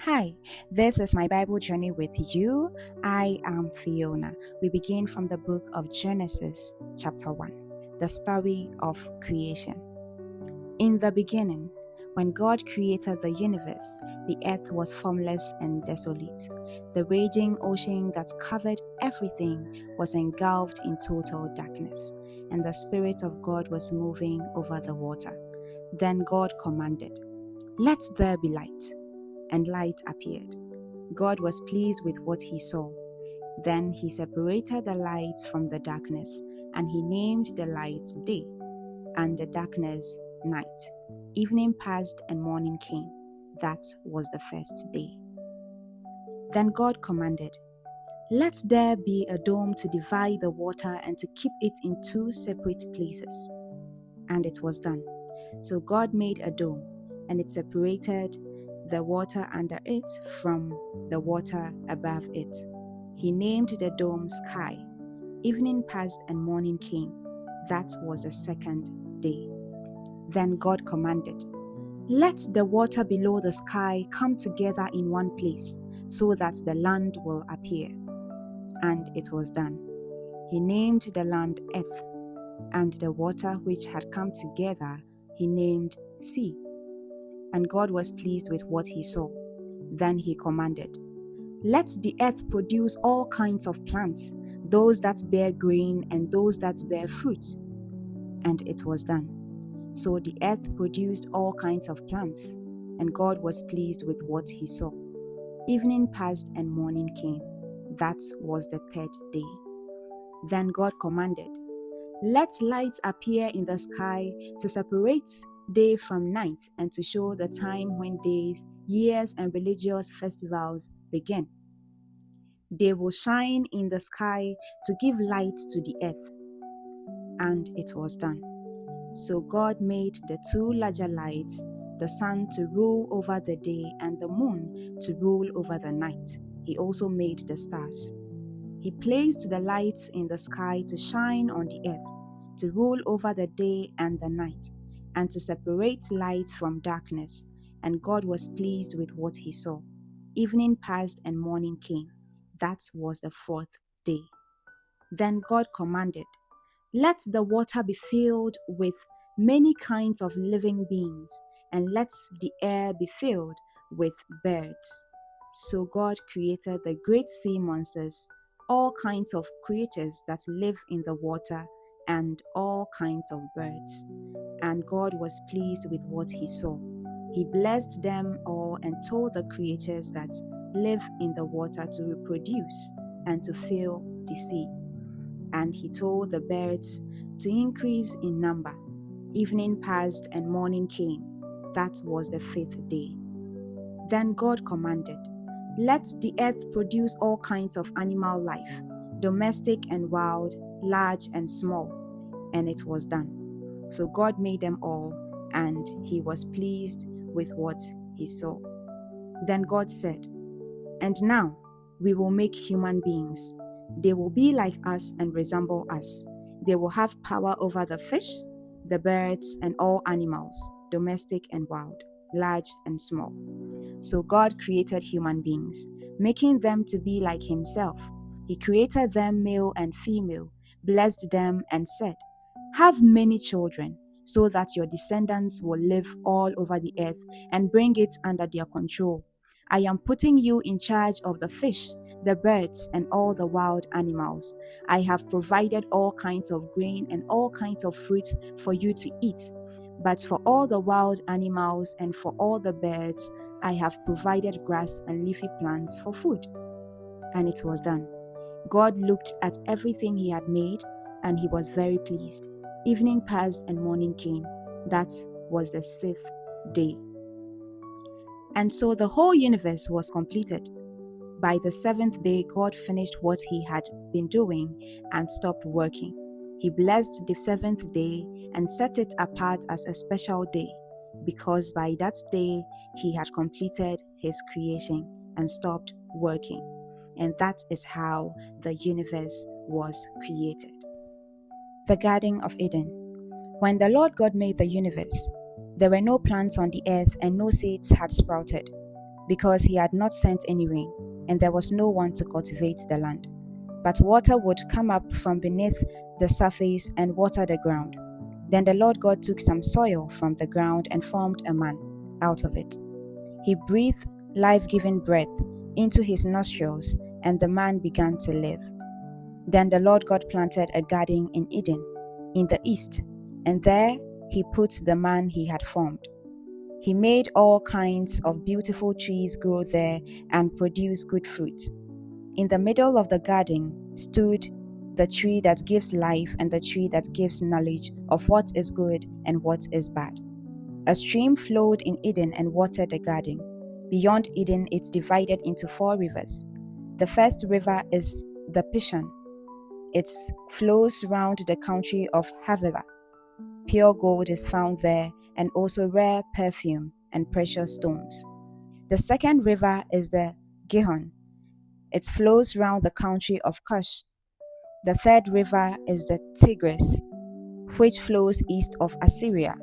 Hi, this is my Bible journey with you. I am Fiona. We begin from the book of Genesis, chapter 1, the story of creation. In the beginning, when God created the universe, the earth was formless and desolate. The raging ocean that covered everything was engulfed in total darkness, and the Spirit of God was moving over the water. Then God commanded, "Let there be light," and light appeared. God was pleased with what he saw. Then he separated the light from the darkness, and he named the light day, and the darkness night. Evening passed and morning came. That was the first day. Then God commanded, "Let there be a dome to divide the water and to keep it in two separate places." And it was done. So God made a dome, and it separated the water under it from the water above it. He named the dome Sky. Evening passed and morning came. That was the second day. Then God commanded, "Let the water below the sky come together in one place, so that the land will appear." And it was done. He named the land Earth, and the water which had come together he named Sea. And God was pleased with what he saw. Then he commanded, "Let the earth produce all kinds of plants, those that bear grain and those that bear fruit." And it was done. So the earth produced all kinds of plants, and God was pleased with what he saw. Evening passed and morning came. That was the third day. Then God commanded, "Let lights appear in the sky to separate day from night and to show the time when days, years, and religious festivals begin. They will shine in the sky to give light to the earth." And it was done. So God made the two larger lights, the sun to rule over the day and the moon to rule over the night. He also made the stars. He placed the lights in the sky to shine on the earth, to rule over the day and the night, and to separate light from darkness. And God was pleased with what he saw. Evening passed and morning came. That was the fourth day. Then God commanded, "Let the water be filled with many kinds of living beings, and let the air be filled with birds." So God created the great sea monsters, all kinds of creatures that live in the water, and all kinds of birds. And God was pleased with what he saw. He blessed them all and told the creatures that live in the water to reproduce and to fill the sea. And he told the birds to increase in number. Evening passed and morning came. That was the fifth day. Then God commanded, "Let the earth produce all kinds of animal life, domestic and wild, large and small." And it was done. So God made them all, and he was pleased with what he saw. Then God said, "And now we will make human beings. They will be like us and resemble us. They will have power over the fish, the birds, and all animals, domestic and wild, large and small." So God created human beings, making them to be like himself. He created them male and female, blessed them, and said, "Have many children, so that your descendants will live all over the earth and bring it under their control. I am putting you in charge of the fish, the birds, and all the wild animals. I have provided all kinds of grain and all kinds of fruits for you to eat. But for all the wild animals and for all the birds, I have provided grass and leafy plants for food." And it was done. God looked at everything he had made, and he was very pleased. Evening passed and morning came. That was the sixth day. And so the whole universe was completed. By the seventh day, God finished what he had been doing and stopped working. He blessed the seventh day and set it apart as a special day, because by that day he had completed his creation and stopped working. And that is how the universe was created. The Garden of Eden. When the Lord God made the universe, there were no plants on the earth and no seeds had sprouted. because he had not sent any rain, and there was no one to cultivate the land. But water would come up from beneath the surface and water the ground. Then the Lord God took some soil from the ground and formed a man out of it. He breathed life-giving breath into his nostrils, and the man began to live. Then the Lord God planted a garden in Eden, in the east, and there he put the man he had formed. He made all kinds of beautiful trees grow there and produce good fruit. In the middle of the garden stood the tree that gives life and the tree that gives knowledge of what is good and what is bad. A stream flowed in Eden and watered the garden. Beyond Eden, it divided into 4 rivers. The first river is the Pishon. It flows round the country of Havilah. Pure gold is found there, and also rare perfume and precious stones. The second river is the Gihon. It flows round the country of Cush. The third river is the Tigris, which flows east of Assyria.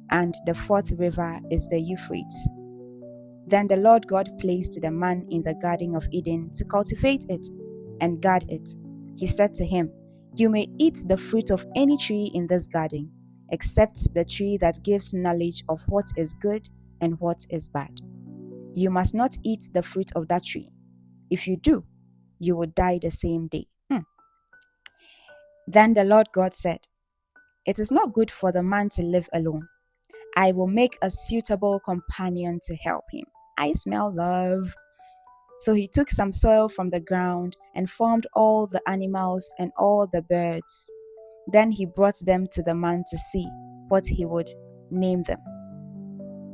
And the fourth river is the Euphrates. Then the Lord God placed the man in the garden of Eden to cultivate it and guard it. He said to him, "You may eat the fruit of any tree in this garden, except the tree that gives knowledge of what is good and what is bad. You must not eat the fruit of that tree. If you do, you will die the same day." Then the Lord God said, "It is not good for the man to live alone. I will make a suitable companion to help him." I smell love. So he took some soil from the ground and formed all the animals and all the birds. Then he brought them to the man to see what he would name them.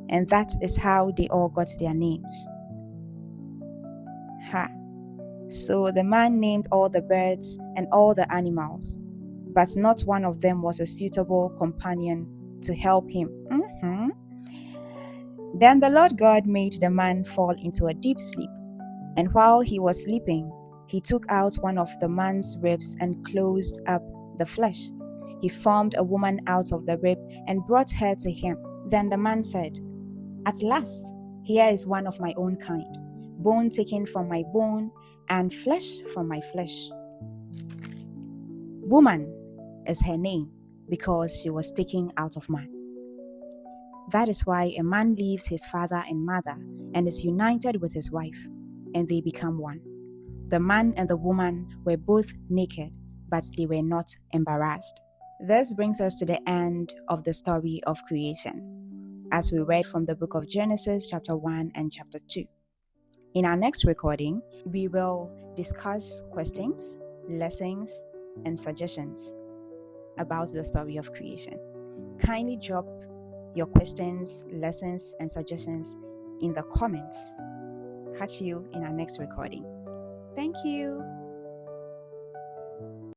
And that is how they all got their names. So the man named all the birds and all the animals, but not one of them was a suitable companion to help him. Then the Lord God made the man fall into a deep sleep. And while he was sleeping, he took out one of the man's ribs and closed up the flesh. He formed a woman out of the rib and brought her to him. Then the man said, "At last, here is one of my own kind, bone taken from my bone and flesh from my flesh." Woman is her name because she was taken out of man. That is why a man leaves his father and mother and is united with his wife, and they become one. The man and the woman were both naked, but they were not embarrassed. This brings us to the end of the story of creation, as we read from the book of Genesis chapter 1 and chapter 2. In our next recording, we will discuss questions, lessons, and suggestions about the story of creation. Kindly drop your questions, lessons, and suggestions in the comments. Catch you in our next recording. Thank you.